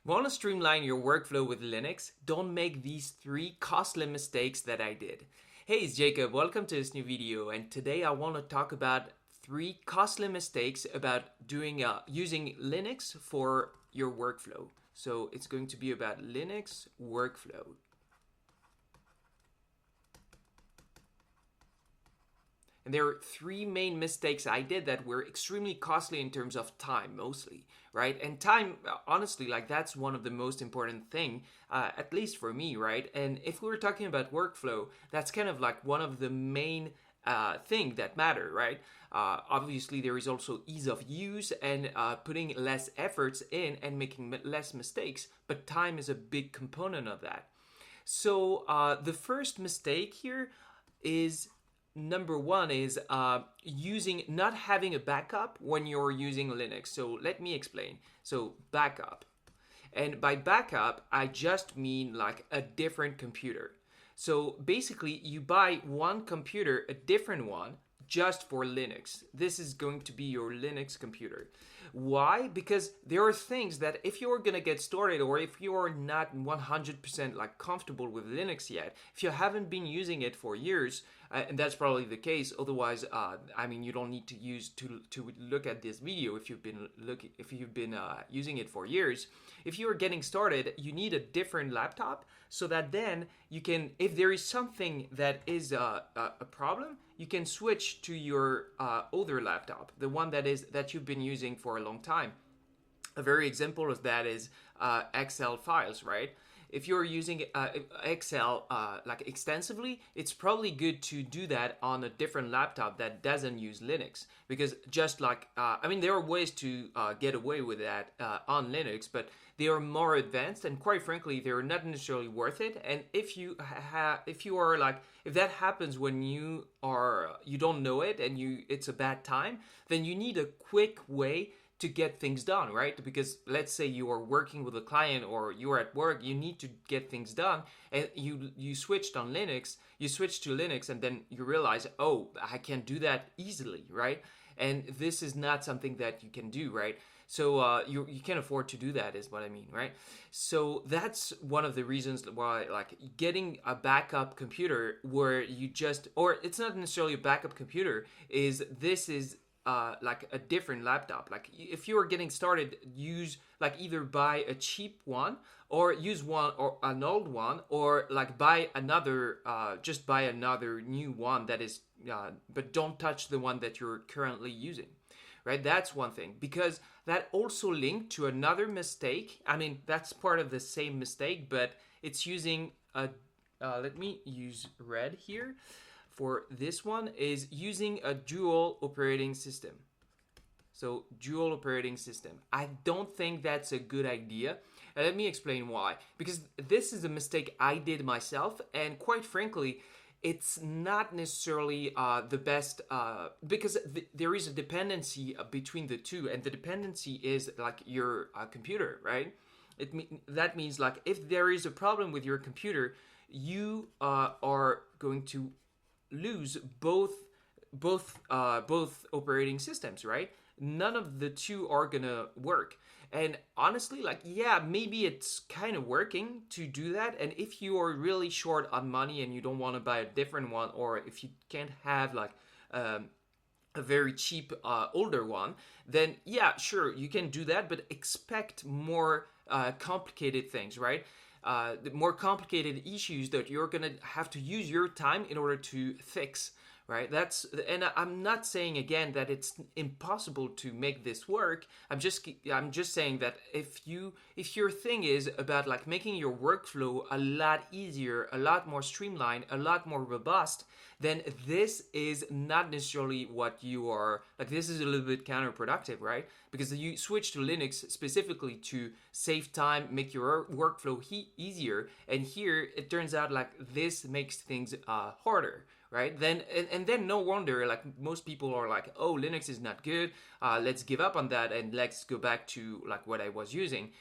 Want to streamline your workflow with Linux? Don't make these 3 costly mistakes that I did. Hey, it's Jacob. Welcome to this new video, and today I want to talk about 3 costly mistakes about using Linux for your workflow. So it's going to be about Linux workflow. And there are 3 main mistakes I did that were extremely costly in terms of time, mostly, right? And time, honestly, like that's one of the most important thing, at least for me, right? And if we were talking about workflow, that's kind of like one of the main thing that matter, right? Obviously, there is also ease of use and putting less efforts in and making less mistakes, but time is a big component of that. So the first mistake here is number one is not having a backup when you're using Linux. So let me explain. So backup. And by backup, I just mean like a different computer. So basically, you buy one computer, a different one, just for Linux. This is going to be your Linux computer. Why? Because there are things that if you're gonna get started, or if you're not 100% like comfortable with Linux yet, if you haven't been using it for years, and that's probably the case. Otherwise, I mean, you don't need to look at this video if you've been using it for years. If you are getting started, you need a different laptop so that then you can, if there is something that is a problem, you can switch to your older laptop, the one that you've been using for a long time. A very example of that is Excel files, right? If you're using Excel like extensively, it's probably good to do that on a different laptop that doesn't use Linux. Because just like, I mean, there are ways to get away with that on Linux, but they are more advanced, and quite frankly, they're not necessarily worth it. And if that happens when you don't know it and it's a bad time, then you need a quick way to get things done, right? Because let's say you are working with a client or you're at work, you need to get things done, and you switch to Linux, and then you realize, oh, I can't do that easily, right? And this is not something that you can do, right? So you can't afford to do that, is what I mean, right? So that's one of the reasons why, like, getting a backup computer where or it's not necessarily a backup computer, is like a different laptop. Like if you are getting started, use like either buy a cheap one or use one or an old one, or like buy another new one that is but don't touch the one that you're currently using, right? That's one thing, because that also linked to another mistake. I mean, that's part of the same mistake, but it's using a let me use red here. For this one is using a dual operating system. So dual operating system. I don't think that's a good idea. And let me explain why. Because this is a mistake I did myself, and quite frankly, it's not necessarily the best because there is a dependency between the two, and the dependency is like your computer, right? That means like if there is a problem with your computer, you are going to lose both operating systems, right? None of the two are gonna work. And honestly, like, yeah, maybe it's kind of working to do that. And if you are really short on money and you don't want to buy a different one, or if you can't have like a very cheap older one, then yeah, sure, you can do that, but expect more complicated things, right? The more complicated issues that you're gonna have to use your time in order to fix, right? And I'm not saying again that it's impossible to make this work. I'm just saying that if your thing is about like making your workflow a lot easier, a lot more streamlined, a lot more robust, then this is not necessarily what you are like. This is a little bit counterproductive, right? Because you switch to Linux specifically to save time, make your workflow easier, and here it turns out like this makes things harder, right? Then no wonder like most people are like, oh, Linux is not good, let's give up on that and let's go back to like what I was using.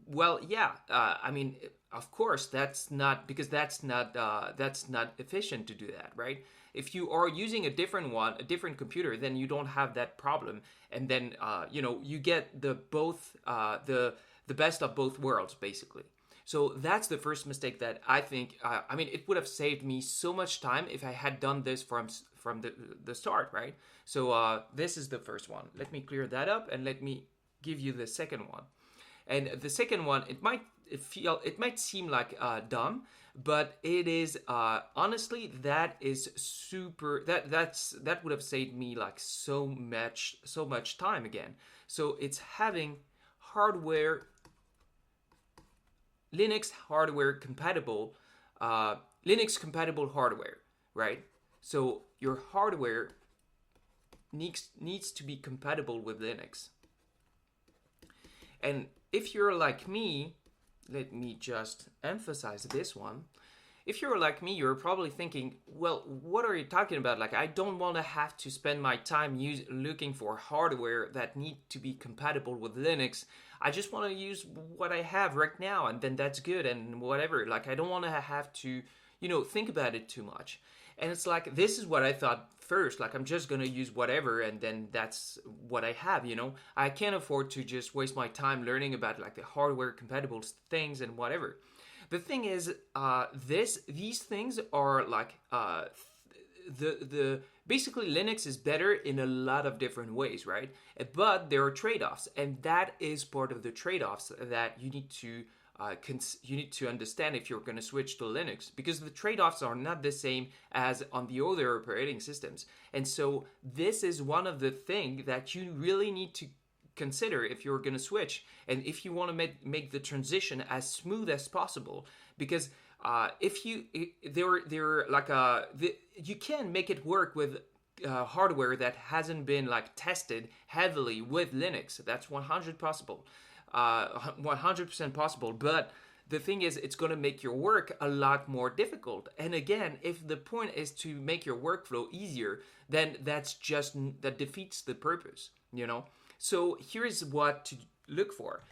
Well, yeah, I mean, of course, that's not efficient to do that, right? If you are using a different computer, then you don't have that problem, and then you get the the best of both worlds, basically. So that's the first mistake that I think. I mean, it would have saved me so much time if I had done this from the start, right? So this is the first one. Let me clear that up and let me give you the second one. And the second one, it might seem like dumb, but it is honestly, that is super. That would have saved me like so much time again. So it's having hardware, Linux hardware compatible, Linux compatible hardware, right? So your hardware needs to be compatible with Linux. And if you're like me, let me just emphasize this one. If you're like me, you're probably thinking, well, what are you talking about? Like, I don't want to have to spend my time looking for hardware that need to be compatible with Linux. I just want to use what I have right now, and then that's good, and whatever. Like, I don't want to have to, think about it too much. And it's like, this is what I thought first. Like, I'm just going to use whatever, and then that's what I have, I can't afford to just waste my time learning about, like, the hardware compatible things and whatever. The thing is, these things are like basically Linux is better in a lot of different ways, right? But there are trade-offs, and that is part of the trade-offs that you need to understand if you're going to switch to Linux, because the trade-offs are not the same as on the other operating systems. And so this is one of the things that you really need to consider if you're going to switch, and if you want to make the transition as smooth as possible, because you can make it work with hardware that hasn't been like tested heavily with Linux. That's 100% possible, but the thing is, it's going to make your work a lot more difficult. And again, if the point is to make your workflow easier, then that defeats the purpose, So here's what to look for.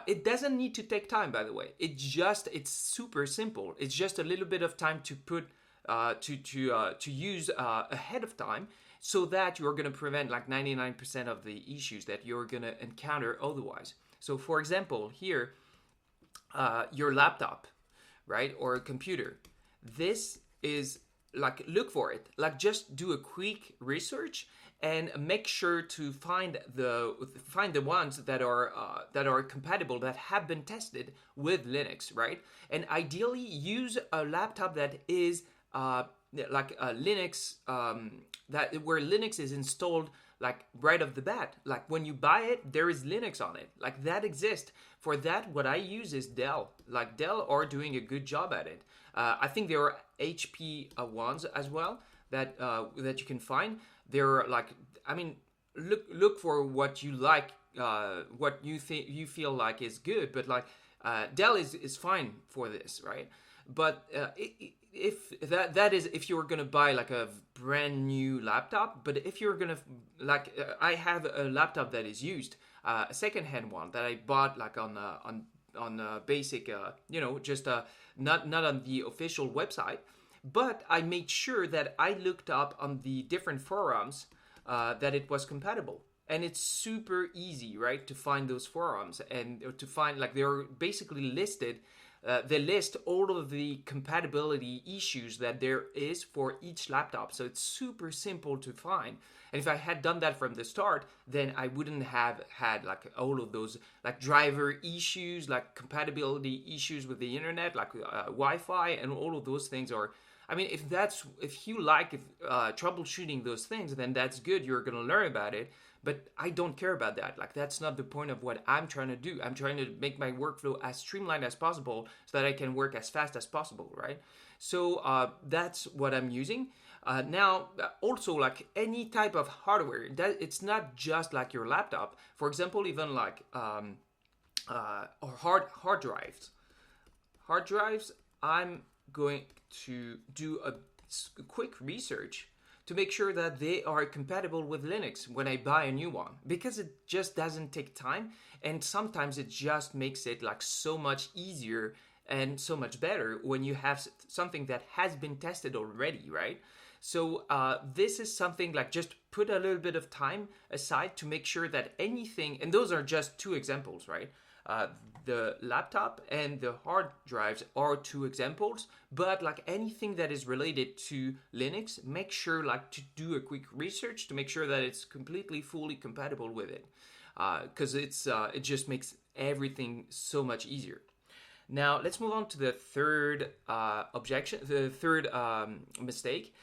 It doesn't need to take time, by the way. It's super simple. It's just a little bit of time to put to use ahead of time, so that you're going to prevent like 99% of the issues that you're going to encounter otherwise. So for example, here, your laptop, right, or a computer. This is like, look for it. Like, just do a quick research and make sure to find the ones that are compatible, that have been tested with Linux, right? And ideally, use a laptop that is like a Linux, where Linux is installed like right off the bat. Like, when you buy it, there is Linux on it. Like, that exists. For that, what I use is Dell. Like, Dell are doing a good job at it. I think there are HP ones as well that you can find. They're like, I mean, look for what you like, what you feel like is good. But like, Dell is fine for this, right? But if you're gonna buy like a brand new laptop, but if you're gonna I have a laptop that is used, a secondhand one that I bought like on basic, just not on the official website, but I made sure that I looked up on the different forums that it was compatible. And it's super easy, right, to find those forums and to find, like, they're basically listed. They list all of the compatibility issues that there is for each laptop. So it's super simple to find. And if I had done that from the start, then I wouldn't have had like all of those like driver issues, like compatibility issues with the internet, like Wi-Fi, and all of those things are. I mean, if you like troubleshooting those things, then that's good. You're gonna learn about it. But I don't care about that. Like, that's not the point of what I'm trying to do. I'm trying to make my workflow as streamlined as possible so that I can work as fast as possible, right? So that's what I'm using. Now, also, like any type of hardware, that it's not just like your laptop. For example, even like hard drives. Hard drives, I'm going to do a quick research to make sure that they are compatible with Linux when I buy a new one, because it just doesn't take time, and sometimes it just makes it like so much easier and so much better when you have something that has been tested already, right? So this is something like, just put a little bit of time aside to make sure that anything, and those are just two examples, right? Uh, the laptop and the hard drives are two examples, but like anything that is related to Linux, make sure like to do a quick research to make sure that it's completely fully compatible with it, because it just makes everything so much easier. Now let's move on to the third the third mistake.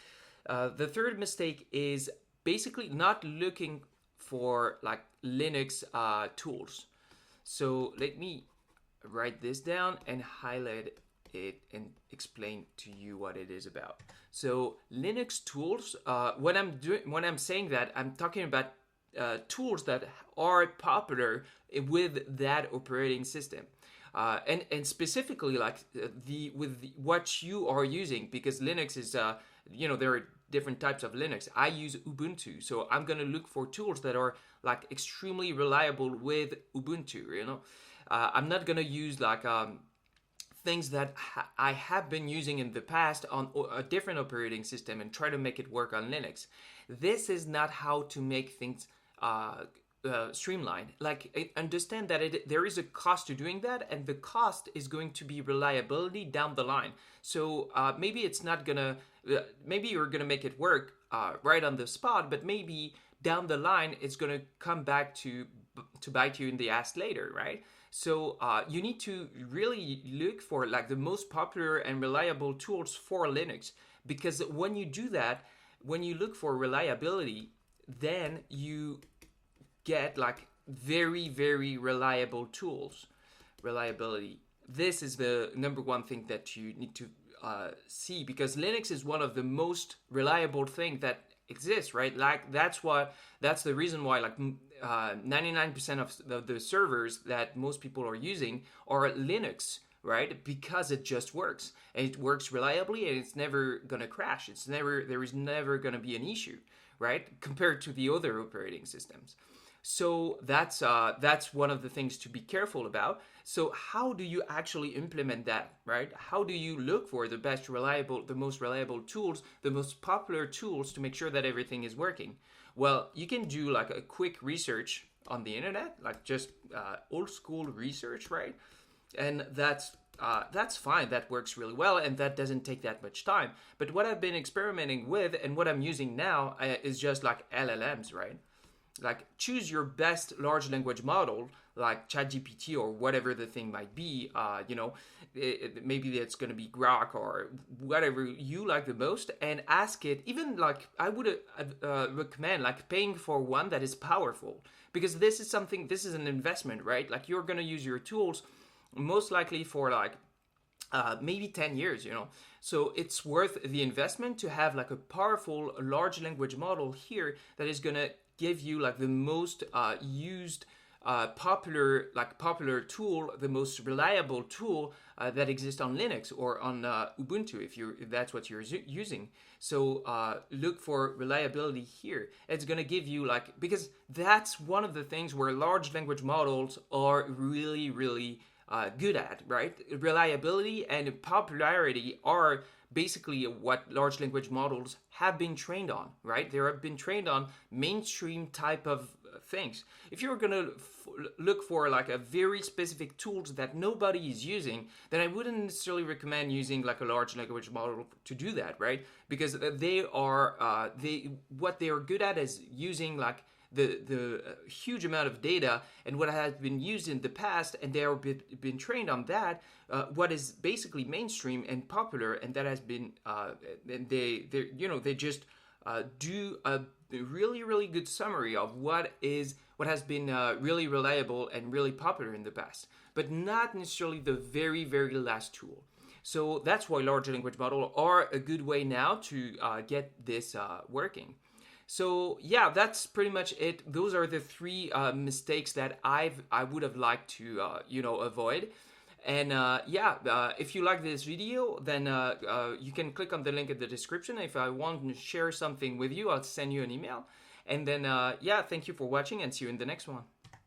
The third mistake is basically not looking for like Linux tools. So let me write this down and highlight it and explain to you what it is about. So Linux tools, when I'm saying that, I'm talking about tools that are popular with that operating system. And specifically like what you are using, because Linux is there are different types of Linux. I use Ubuntu, so I'm gonna look for tools that are like extremely reliable with Ubuntu. I'm not gonna use like things that I have been using in the past on a different operating system and try to make it work on Linux. This is not how to make things streamlined. Like, understand that there is a cost to doing that, and the cost is going to be reliability down the line. So maybe it's not gonna, maybe you're gonna make it work right on the spot, but maybe down the line it's gonna come back to bite you in the ass later, right? So you need to really look for like the most popular and reliable tools for Linux, because when you do that, when you look for reliability, then you get like very, very reliable tools. Reliability. This is the number one thing that you need to see, because Linux is one of the most reliable thing that exists, right? Like that's the reason why like 99% of the servers that most people are using are Linux, right? Because it just works, and it works reliably, and it's never gonna crash. There is never gonna be an issue, right? Compared to the other operating systems. So that's one of the things to be careful about. So how do you actually implement that, right? How do you look for the most reliable tools, the most popular tools to make sure that everything is working? Well, you can do like a quick research on the internet, like just old school research, right? And that's fine. That works really well, and that doesn't take that much time. But what I've been experimenting with and what I'm using now is just like LLMs, right? Like choose your best large language model, like ChatGPT or whatever the thing might be. Maybe it's going to be Grok or whatever you like the most, and ask it. Even like I would recommend like paying for one that is powerful, because this is an investment, right? Like you're going to use your tools most likely for like maybe 10 years, So it's worth the investment to have like a powerful large language model here that is going to give you like the most used popular tool, the most reliable tool that exists on Linux or on Ubuntu if that's what you're using. So look for reliability here. It's gonna give you like, because that's one of the things where large language models are really, really good at, right? Reliability and popularity are basically what large language models have been trained on, right? They have been trained on mainstream type of things. If you're gonna look for like a very specific tools that nobody is using, then I wouldn't necessarily recommend using like a large language model to do that, right? Because what they are good at is using like the huge amount of data and what has been used in the past, and they have been trained on that, what is basically mainstream and popular, and that has been and they just do a really, really good summary of what has been really reliable and really popular in the past, but not necessarily the very, very last tool. So that's why large language models are a good way now to get this working. So yeah, that's pretty much it. Those are the three mistakes that I would have liked to avoid. And if you like this video, then you can click on the link in the description. If I want to share something with you, I'll send you an email. And then thank you for watching, and see you in the next one.